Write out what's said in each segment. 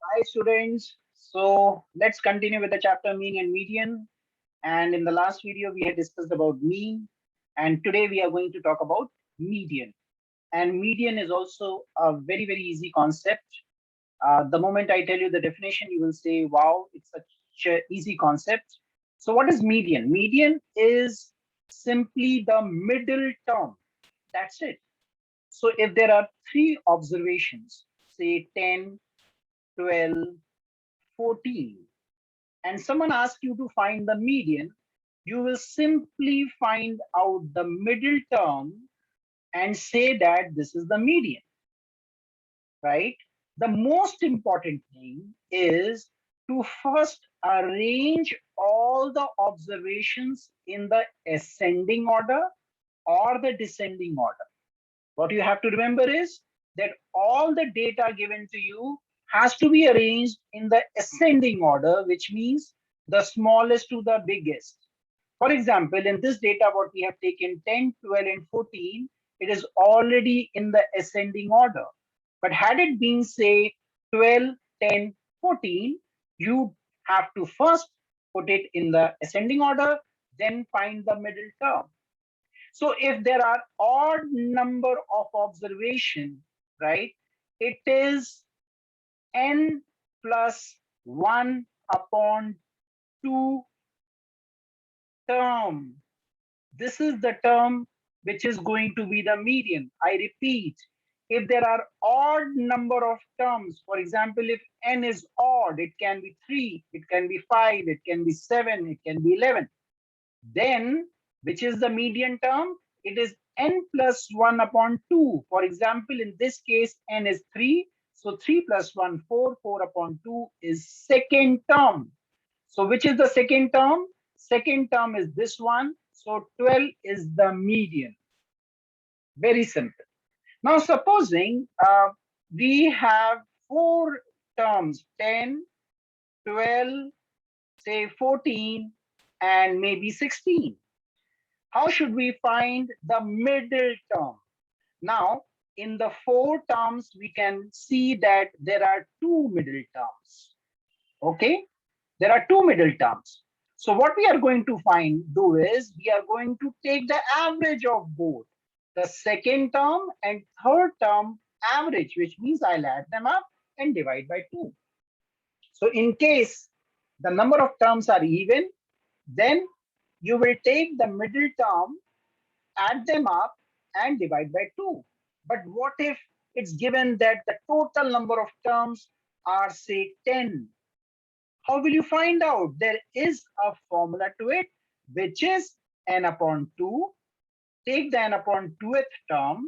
Hi students. So let's continue with the chapter mean and median. And in the last video, we had discussed about mean. And today we are going to talk about median. And median is also a very, very easy concept. The moment I tell you the definition, you will say, wow, it's such an easy concept. So what is median? Median is simply the middle term. That's it. So if there are three observations, say 10, 12, 14, and someone asks you to find the median, you will simply find out the middle term and say that this is the median, right? The most important thing is to first arrange all the observations in the ascending order or the descending order. What you have to remember is that all the data given to you has to be arranged in the ascending order, which means the smallest to the biggest. For example, in this data, what we have taken 10, 12, and 14, it is already in the ascending order. But had it been, say, 12, 10, 14, you have to first put it in the ascending order, then find the middle term. So if there are odd number of observation, right, it is n plus 1 upon 2 term. This is the term which is going to be the median. I repeat, if there are odd number of terms, for example, if n is odd, it can be 3, it can be 5, it can be 7, it can be 11. Then, which is the median term? It is n plus 1 upon 2. For example, in this case, n is 3. So 3 plus 1, 4. 4 upon 2 is second term. So which is the second term? Second term is this one. So 12 is the median. Very simple. Now, supposing we have four terms, 10, 12, say 14, and maybe 16. How should we find the middle term? Now, in the four terms, we can see that there are two middle terms. Okay, there are two middle terms. So what we are going to do is we are going to take the average of both the second term and third term average, which means I'll add them up and divide by 2. So in case the number of terms are even, then you will take the middle term, add them up, and divide by 2. But what if it's given that the total number of terms are, say, 10? How will you find out? There is a formula to it, which is n upon 2. Take the n upon 2th term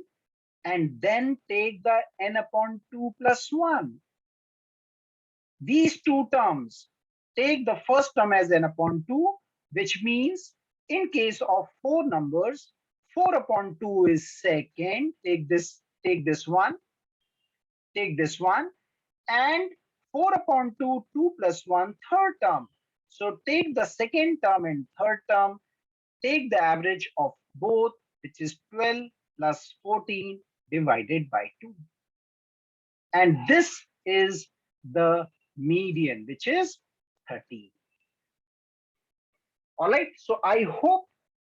and then take the n upon 2 plus 1. These two terms, take the first term as n upon 2, which means in case of four numbers, 4 upon 2 is second. Take this one, take this one, and 4 upon 2, 2 plus 1, third term. So take the second term and third term, take the average of both, which is 12 plus 14 divided by 2. And this is the median, which is 13. All right. So I hope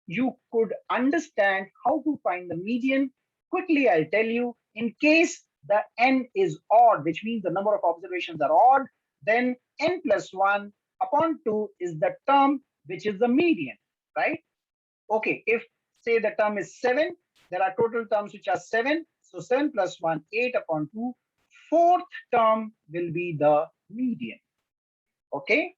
you could understand how to find the median. Quickly, I'll tell you, in case the n is odd, which means the number of observations are odd, then n plus 1 upon 2 is the term which is the median, right? Okay, if say the term is 7, there are total terms which are 7. So 7 plus 1, 8 upon 2. Fourth term will be the median. Okay.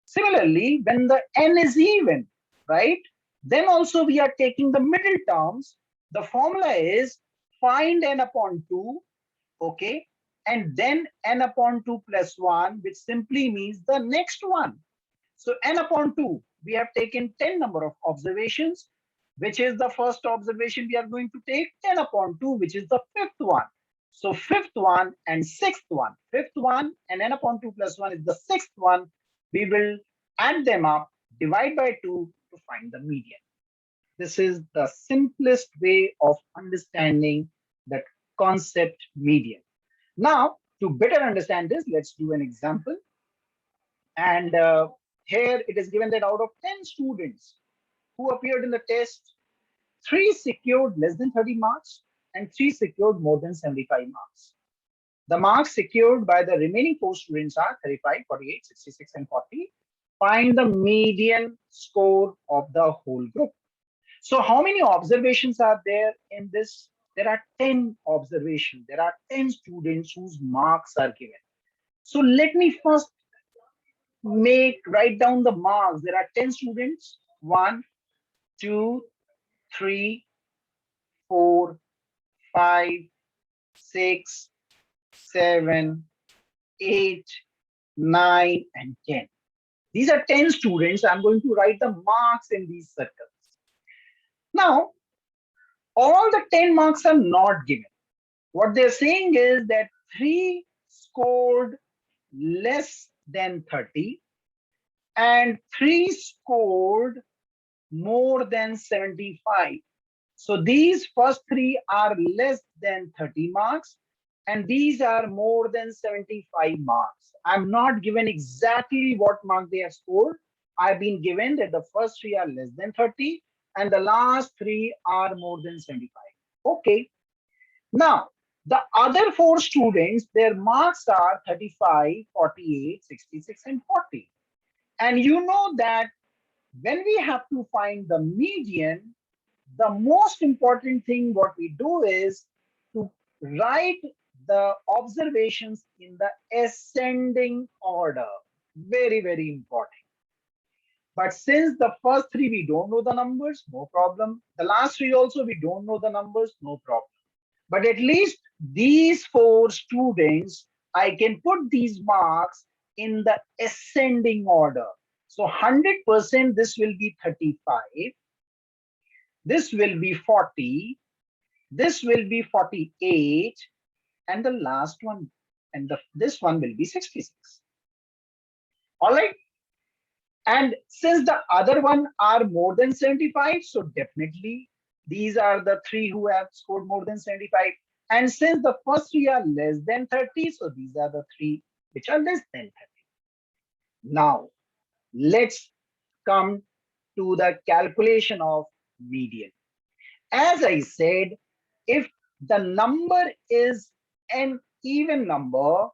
Similarly, when the n is even, right, then also we are taking the middle terms. The formula is find n upon 2, okay, and then n upon 2 plus 1, which simply means the next one. So n upon 2, we have taken 10 number of observations, which is the first observation we are going to take, 10 upon 2, which is the fifth one. So fifth one and sixth one. Fifth one and n upon 2 plus 1 is the sixth one. We will add them up, divide by 2 to find the median. This is the simplest way of understanding that concept median. Now, To better understand this, let's do an example. And here it is given that out of 10 students who appeared in the test, 3 secured less than 30 marks and 3 secured more than 75 marks. The marks secured by the remaining 4 students are 35, 48, 66, and 40. Find the median score of the whole group. So how many observations are there in this? There are 10 observations. There are 10 students whose marks are given. So let me first write down the marks. There are 10 students. 1, 2, 3, 4, 5, 6, 7, 8, 9, and 10. These are 10 students. I'm going to write the marks in these circles. Now, all the 10 marks are not given. What they're saying is that 3 scored less than 30 and 3 scored more than 75. So these first 3 are less than 30 marks and these are more than 75 marks. I'm not given exactly what mark they have scored. I've been given that the first 3 are less than 30 and the last 3 are more than 75. Okay. Now, the other 4 students, their marks are 35, 48, 66, and 40. And you know that when we have to find the median, the most important thing what we do is to write the observations in the ascending order. Very, very important. But since the first 3 we don't know the numbers, no problem. The last 3 also we don't know the numbers, no problem. But at least these 4 students, I can put these marks in the ascending order. So 100% this will be 35. This will be 40. This will be 48. And the last one, this one will be 66. All right. And since the other one are more than 75, so definitely these are the 3 who have scored more than 75. And since the first 3 are less than 30, so these are the 3 which are less than 30. Now, let's come to the calculation of median. As I said, if the number is an even number,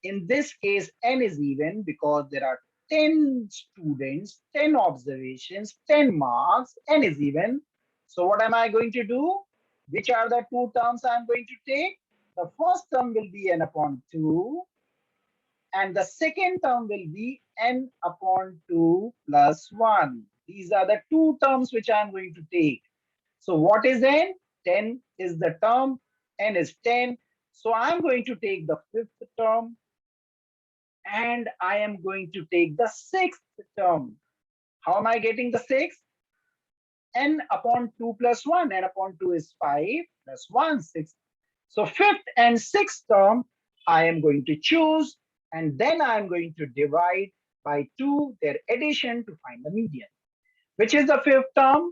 in this case, n is even because there are 10 students, 10 observations, 10 marks, n is even. So what am I going to do? Which are the 2 terms I'm going to take? The first term will be n upon 2 and the second term will be n upon 2 plus 1. These are the 2 terms which I'm going to take. So what is n? 10 is the term, n is 10. So I'm going to take the 5th term and I am going to take the 6th term. How am I getting the 6th? N upon 2 plus 1. N upon 2 is 5 plus 1, 6. So 5th and 6th term, I am going to choose and then I am going to divide by 2 their addition to find the median. Which is the 5th term?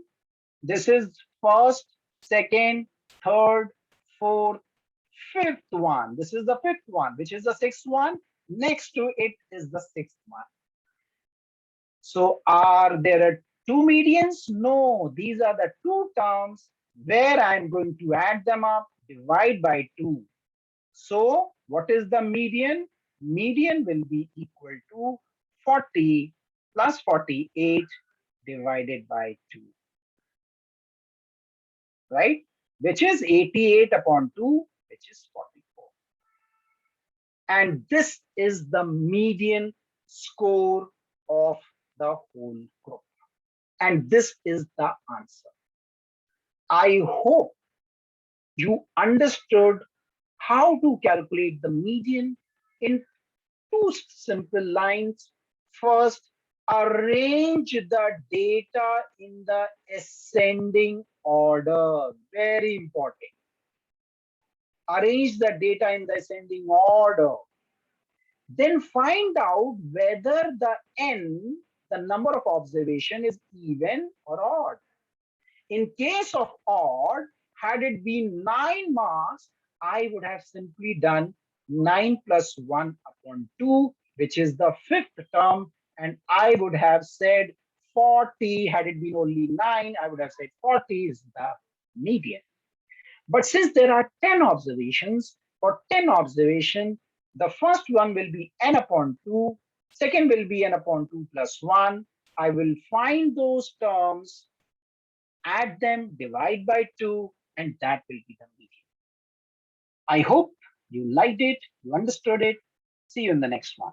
This is first, second, third, fourth, 5th one. This is the 5th one. Which is the 6th one? Next to it is the 6th one. So are there 2 medians? No, these are the 2 terms where I am going to add them up, divide by 2. So what is the median? Median will be equal to 40 plus 48 divided by 2. Right? Which is 88 upon 2, which is 44. And this is the median score of the whole group. And this is the answer. I hope you understood how to calculate the median in 2 simple lines. First, arrange the data in the ascending order. Very important. Arrange the data in the ascending order. Then find out whether the n, the number of observation, is even or odd. In case of odd, had it been 9 marks, I would have simply done 9 plus 1 upon 2, which is the fifth term. And I would have said 40. Had it been only 9, I would have said 40 is the median. But since there are 10 observations, for 10 observation, the first one will be n upon 2, second will be n upon 2 plus 1. I will find those terms, add them, divide by 2, and that will be the median. I hope you liked it, you understood it. See you in the next one.